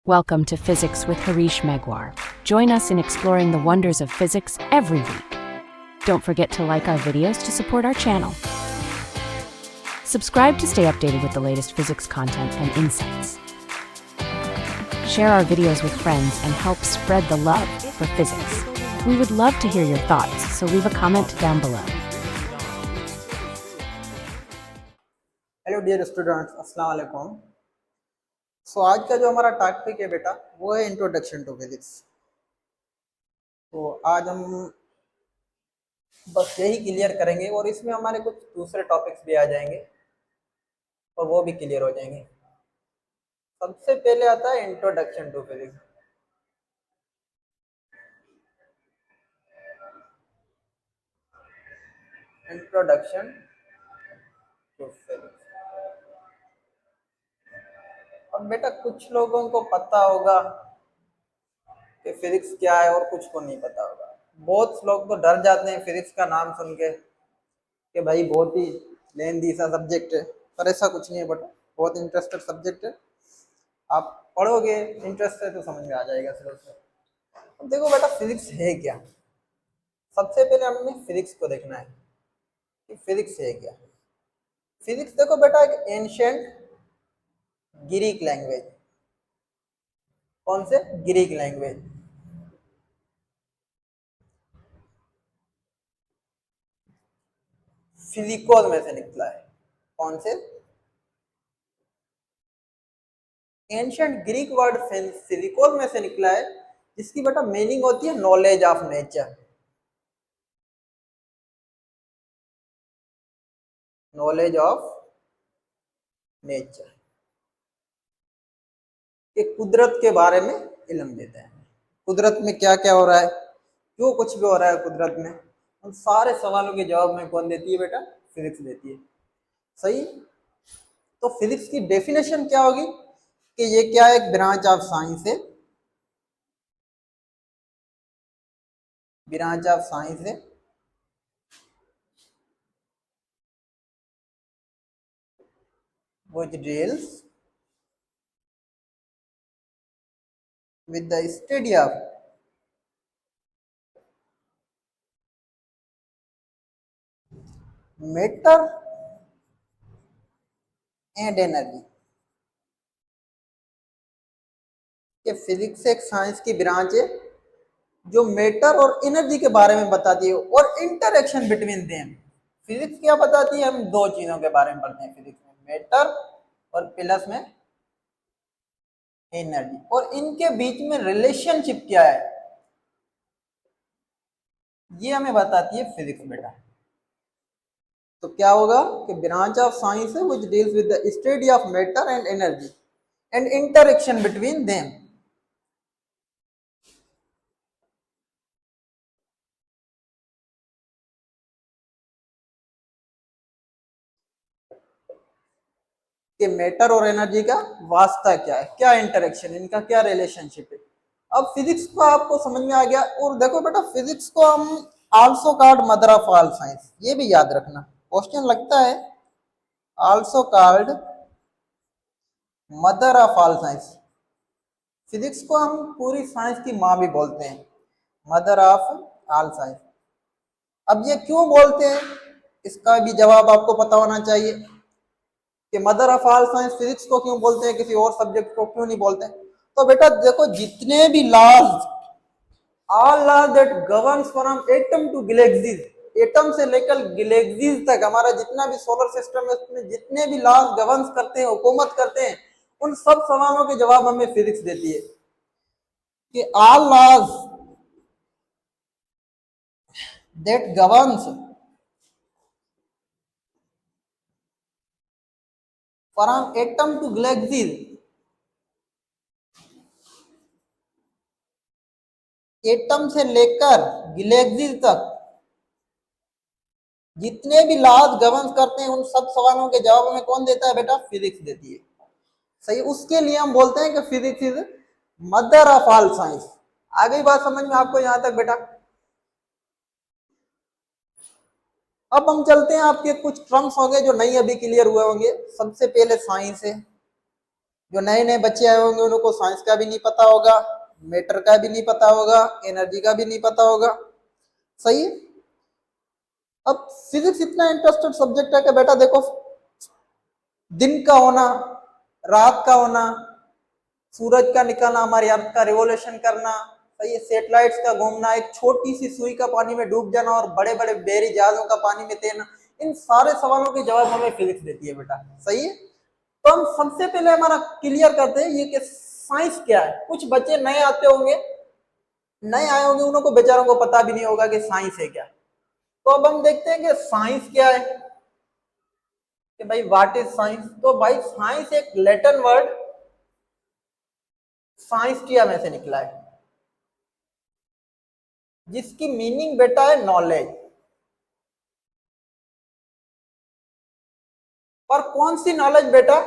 Welcome to Physics with Harish Megwar. Join us in exploring the wonders of physics every week. Don't forget to like our videos to support our channel. Subscribe to stay updated with the latest physics content and insights. Share our videos with friends and help spread the love for physics. We would love to hear your thoughts, so leave a comment down below. Hello dear students, अस्सलाम वालेकुम। सो आज का जो हमारा topic है बेटा वो है इंट्रोडक्शन टू फिजिक्स। तो आज हम बस यही क्लियर करेंगे और इसमें हमारे कुछ दूसरे टॉपिक्स भी आ जाएंगे और वो भी क्लियर हो जाएंगे। सबसे पहले आता है introduction to physics. Introduction to physics. अब बेटा कुछ लोगों को पता होगा कि फिजिक्स क्या है और कुछ को नहीं पता होगा। बहुत लोग तो डर जाते हैं फिजिक्स का नाम सुन के कि भाई बहुत ही लेंदी सा सब्जेक्ट है, पर ऐसा कुछ नहीं है बेटा, बहुत इंटरेस्टेड सब्जेक्ट है। आप पढ़ोगे इंटरेस्ट है तो समझ में आ जाएगा सिर्फ से। अब देखो बेटा फिजिक्स है क्या। सबसे पहले हमें फिजिक्स को देखना है कि फिजिक्स है क्या। फिजिक्स देखो बेटा एक एंशिएंट ग्रीक लैंग्वेज। कौन से? Greek language. फिजिकोस में से निकला है। कौन से? एंशिएंट ग्रीक वर्ड फिजिकोस में से निकला है, जिसकी बेटा मीनिंग होती है knowledge of nature. Knowledge of nature कि कुदरत के बारे में इल्म देते हैं। कुदरत में क्या क्या हो रहा है, जो कुछ भी हो रहा है कुदरत में, उन सारे सवालों के जवाब में कौन देती है बेटा? फिजिक्स देती है। सही। तो फिजिक्स की डेफिनेशन क्या होगी कि ये क्या एक ब्रांच ऑफ साइंस है। ब्रांच ऑफ साइंस है which deals with the study of matter and energy। ये फिजिक्स एक साइंस की ब्रांच है जो मैटर और एनर्जी के बारे में बताती है और इंटरेक्शन बिटवीन देम। फिजिक्स क्या बताती है? हम दो चीजों के बारे में पढ़ते हैं फिजिक्स में, मैटर और प्लस में एनर्जी, और इनके बीच में रिलेशनशिप क्या है ये हमें बताती है फिजिक्स बेटा। तो क्या होगा कि ब्रांच ऑफ साइंस है which deals with the study of matter and energy and interaction between them. कि मैटर और एनर्जी का वास्ता क्या है, क्या इंटरेक्शन, इनका क्या रिलेशनशिप है। अब फिजिक्स को आपको समझ में आ गया। और देखो बेटा फिजिक्स को हम also called mother of all science, ये भी याद रखना, क्वेश्चन लगता है। Also called mother of all science. Physics को हम पूरी साइंस की माँ भी बोलते हैं, मदर ऑफ ऑल साइंस। अब ये क्यों बोलते हैं इसका भी जवाब आपको पता होना चाहिए कि mother of all science physics को क्यों बोलते हैं, किसी और सब्जेक्ट को क्यों नहीं बोलते। तो बेटा देखो जितने भी laws, all laws that governs from atom to galaxies, atom से लेकर गैलेक्सीज तक हमारा जितना भी सोलर सिस्टम है उसमें जितने भी लॉज गवर्न्स करते हैं, हुकूमत करते हैं, उन सब सवालों के जवाब हमें फिजिक्स देती है कि all laws that governs from atom to galaxies, atom से लेकर गैलेक्सीज तक जितने भी लॉज गवर्न करते हैं उन सब सवालों के जवाब में कौन देता है बेटा? फिजिक्स देती है। सही। उसके लिए हम बोलते हैं कि physics is mother of all science. आ गई बात समझ में आपको यहां तक बेटा? अब हम चलते हैं, आपके कुछ टर्म्स होंगे जो नहीं अभी क्लियर हुए होंगे। सबसे पहले साइंस है, जो नए नए बच्चे आए होंगे उनको साइंस का भी नहीं पता होगा, मैटर का भी नहीं पता होगा, एनर्जी का भी नहीं पता होगा। सही है। अब फिजिक्स इतना इंटरेस्टेड सब्जेक्ट है कि बेटा देखो, दिन का होना, रात का होना, सूरज का निकलना, हमारी अर्थ का रिवोल्यूशन करना, सही है, सेटेलाइट्स का घूमना, एक छोटी सी सुई का पानी में डूब जाना और बड़े बड़े बेरी जहाजों का पानी में तैरना, इन सारे सवालों के जवाब हमें फिजिक्स देती है बेटा। सही है। तो हम सबसे पहले हमारा क्लियर करते हैं ये कि साइंस क्या है। कुछ बच्चे नए आते होंगे, नए आए होंगे, उनको बेचारों को पता भी नहीं होगा कि साइंस है क्या। तो अब हम देखते हैं कि साइंस क्या है, कि भाई व्हाट इज साइंस। तो भाई साइंस एक लैटिन वर्ड साइंसटिया में से निकला है, जिसकी मीनिंग बेटा है नॉलेज। और कौन सी नॉलेज बेटा?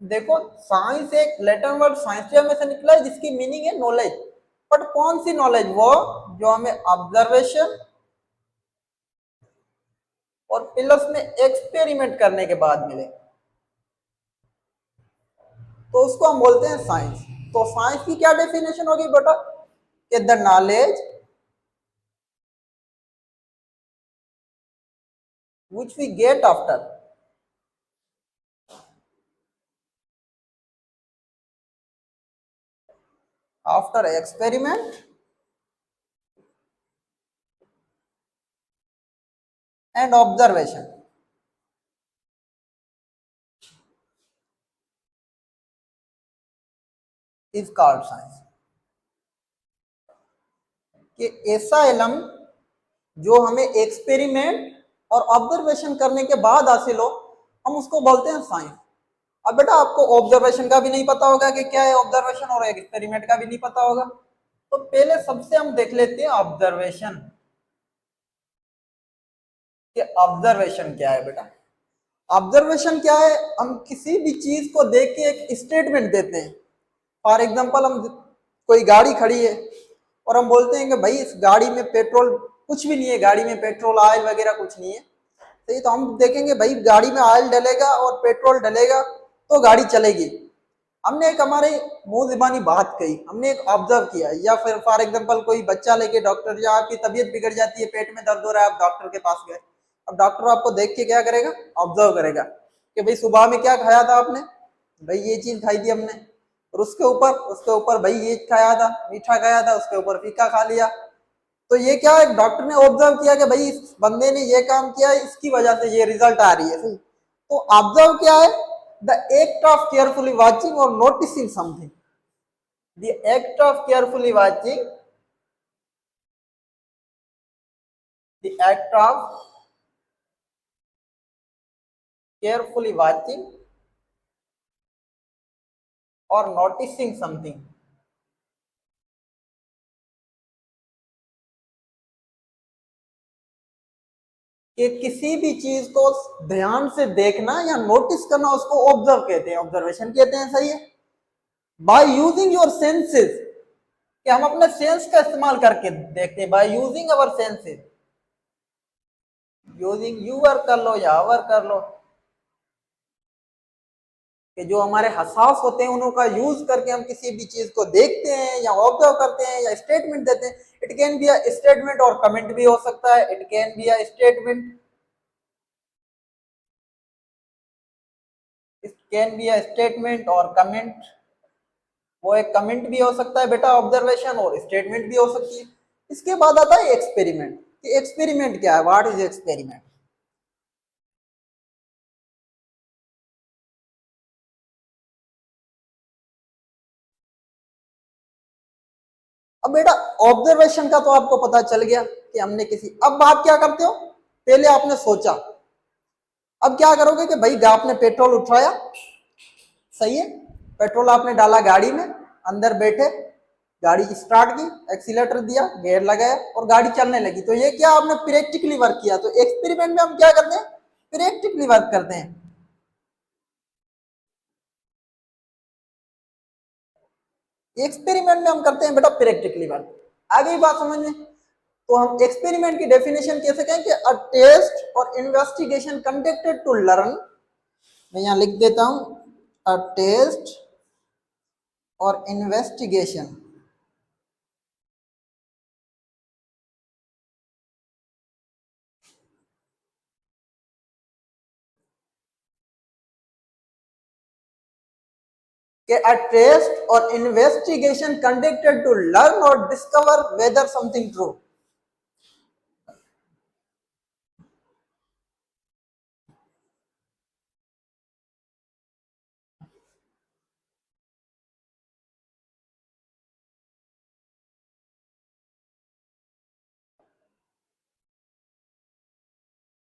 देखो, साइंस एक लैटिन वर्ड साइंसटिया में से निकला है जिसकी मीनिंग है नॉलेज। बट कौन सी नॉलेज? वो जो हमें ऑब्जर्वेशन और प्लस में एक्सपेरिमेंट करने के बाद मिले, तो उसको हम बोलते हैं साइंस। तो साइंस की क्या डेफिनेशन होगी बेटा? कि the knowledge which we get after experiment and observation is called science। कि ऐसा इल्म जो हमें एक्सपेरिमेंट और ऑब्जर्वेशन करने के बाद हासिल हो, हम उसको बोलते हैं साइंस। अब बेटा आपको ऑब्जर्वेशन का भी नहीं पता होगा कि क्या है ऑब्जर्वेशन, और एक्सपेरिमेंट का भी नहीं पता होगा। तो पहले सबसे हम देख लेते हैं ऑब्जर्वेशन, कि ऑब्जर्वेशन क्या है बेटा। ऑब्जर्वेशन क्या है? हम किसी भी चीज को देख के एक स्टेटमेंट देते हैं। फॉर एग्जांपल, हम कोई गाड़ी खड़ी है और हम बोलते हैं कि भाई इस गाड़ी में पेट्रोल कुछ भी नहीं है, गाड़ी में पेट्रोल ऑयल वगैरह कुछ नहीं है। सही, तो हम देखेंगे भाई गाड़ी में ऑयल डलेगा और पेट्रोल डलेगा तो गाड़ी चलेगी। हमने एक हमारे मुंह जुबानी बात कही, हमने एक ऑब्जर्व किया। या फिर फॉर एग्जांपल कोई बच्चा लेके डॉक्टर, या आपकी तबीयत बिगड़ जाती है, पेट में दर्द हो रहा है, आप डॉक्टर के पास गए। अब डॉक्टर आपको देख के क्या करेगा? ऑब्जर्व करेगा कि भाई सुबह में क्या खाया था आपने? भाई ये चीज खाई थी हमने। और उसके ऊपर भाई ये खाया था, मीठा खाया था, उसके ऊपर फीका खा लिया। तो ये क्या है? डॉक्टर ने ऑब्जर्व किया कि भाई इस बंदे ने ये काम किया, इसकी वजह से ये रिजल्ट आ रही है। सही। तो ऑब्जर्व क्या है? The act of carefully watching और noticing something. The act of carefully watching, the act of carefully watching और नोटिसिंग समथिंग। कि किसी भी चीज को ध्यान से देखना या नोटिस करना, उसको ऑब्जर्व कहते हैं, ऑब्जर्वेशन कहते हैं। सही है। बाय यूजिंग योर सेंसेस, कि हम अपने सेंस का इस्तेमाल करके देखते हैं। By using our senses, using your कर लो या अवर कर लो, कि जो हमारे हसास होते हैं उनका यूज करके हम किसी भी चीज को देखते हैं या ऑब्जर्व करते हैं या स्टेटमेंट देते हैं। It can be a statement और कमेंट भी हो सकता है। It can be a statement, it can be a statement और कमेंट। वो एक कमेंट भी हो सकता है बेटा ऑब्जर्वेशन, और स्टेटमेंट भी हो सकती है। इसके बाद आता है एक्सपेरिमेंट। कि एक्सपेरिमेंट क्या है? What is experiment? अब बेटा ऑब्जर्वेशन का तो आपको पता चल गया कि हमने किसी, अब आप क्या करते हो? पहले आपने सोचा, अब क्या करोगे कि भाई आपने पेट्रोल उठाया, सही है, पेट्रोल आपने डाला गाड़ी में, अंदर बैठे, गाड़ी स्टार्ट की, एक्सीलेटर दिया, गियर लगाया और गाड़ी चलने लगी। तो ये क्या आपने प्रैक्टिकली वर्क किया। तो एक्सपेरिमेंट में हम क्या करते हैं? प्रैक्टिकली वर्क करते हैं। एक्सपेरिमेंट में हम करते हैं बेटा प्रैक्टिकली वर्क। आ गई बात समझ में? तो हम एक्सपेरिमेंट की डेफिनेशन कैसे कहें? कि अ टेस्ट और इन्वेस्टिगेशन कंडक्टेड टू लर्न, मैं यहां लिख देता हूं, a test or investigation a test or investigation conducted to learn or discover whether something true.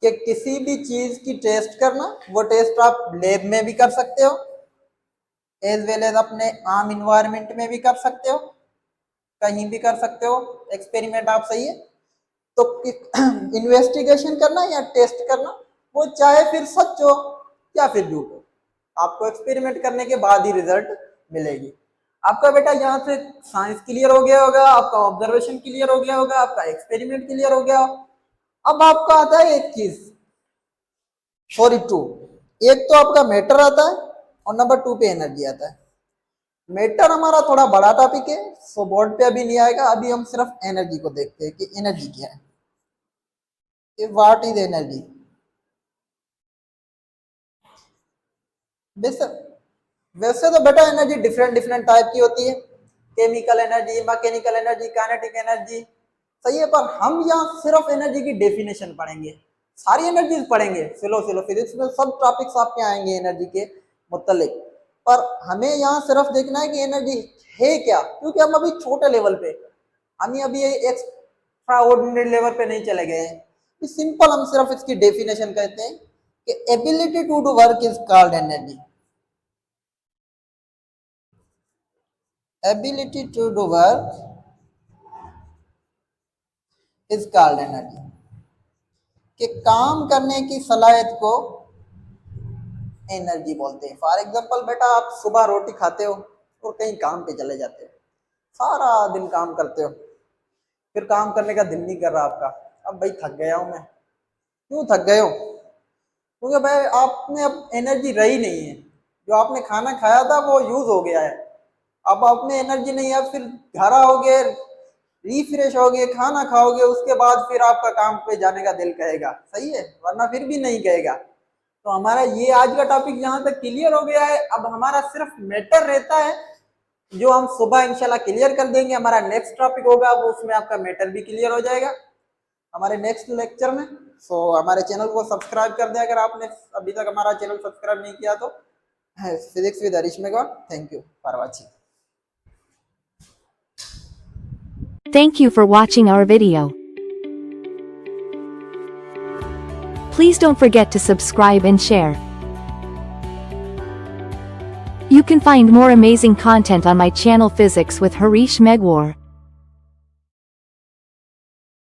कि किसी भी चीज की टेस्ट करना, वो टेस्ट आप लैब में भी कर सकते हो एज वेल एज अपने आम इन्वायरमेंट में भी कर सकते हो, कहीं भी कर सकते हो एक्सपेरिमेंट आप, सही है। तो इन्वेस्टिगेशन करना या टेस्ट करना, वो चाहे फिर सच हो या फिर झूठ हो, आपको एक्सपेरिमेंट करने के बाद ही रिजल्ट मिलेगी। आपका बेटा यहाँ से साइंस क्लियर हो गया होगा, आपका ऑब्जर्वेशन क्लियर हो गया होगा, आपका एक्सपेरिमेंट क्लियर हो गया। अब आपका आता है एक चीज, सॉरी टू, एक तो आपका मैटर आता है और नंबर 2 पे एनर्जी आता है। मैटर हमारा थोड़ा बड़ा टॉपिक है, सो बोर्ड पे अभी नहीं आएगा, अभी हम सिर्फ एनर्जी को देखते हैं कि एनर्जी क्या है, व्हाट इज एनर्जी। वैसे तो बेटा एनर्जी डिफरेंट टाइप की होती है, chemical energy, mechanical energy, kinetic energy, सही है। पर हम यहाँ सिर्फ एनर्जी की डेफिनेशन पढ़ेंगे, सारी एनर्जीज पढ़ेंगे, सिलो फिजिक्स में सब टॉपिक्स आपके आएंगे एनर्जी के मुतल्लिक, पर हमें यहाँ सिर्फ देखना है कि एनर्जी है क्या, क्योंकि हम अभी छोटे लेवल पे, हम अभी एक्स्ट्रा ऑर्डिनरी लेवल पे नहीं चले गए हैं। सिंपल हम सिर्फ इसकी डेफिनेशन कहते हैं कि ability to do work is called energy. Ability to do work is called energy, कि काम करने की सलाहियत को एनर्जी बोलते हैं। फॉर एग्जांपल बेटा, आप सुबह रोटी खाते हो और कहीं काम पे चले जाते हो, सारा दिन काम करते हो, फिर काम करने का दिल नहीं कर रहा आपका, अब भाई थक गया हूं मैं। क्यों थक गए हो? क्योंकि भाई आप में अब एनर्जी रही नहीं है, जो आपने खाना खाया था वो यूज हो गया है, अब आप में एनर्जी नहीं है। फिर घर आओगे, रिफ्रेश होगे, खाना खाओगे, उसके बाद फिर आपका काम पे जाने का दिल कहेगा, सही है, वरना फिर भी नहीं कहेगा। तो हमारा ये आज का टॉपिक यहाँ तक क्लियर हो गया है। अब हमारा सिर्फ मैटर रहता है, जो हम सुबह इंशाल्लाह क्लियर कर देंगे। हमारा नेक्स्ट टॉपिक होगा, वो उसमें आपका मैटर भी क्लियर हो जाएगा हमारे नेक्स्ट लेक्चर में। सो हमारे चैनल को सब्सक्राइब कर दें अगर आपने अभी तक हमारा चैनल सब्सक्राइब नहीं किया तो। Physics with Harish Meghwal, thank you for watching. Thank you for watching our video. Please don't forget to subscribe and share. You can find more amazing content on my channel Physics with Harish Megwar.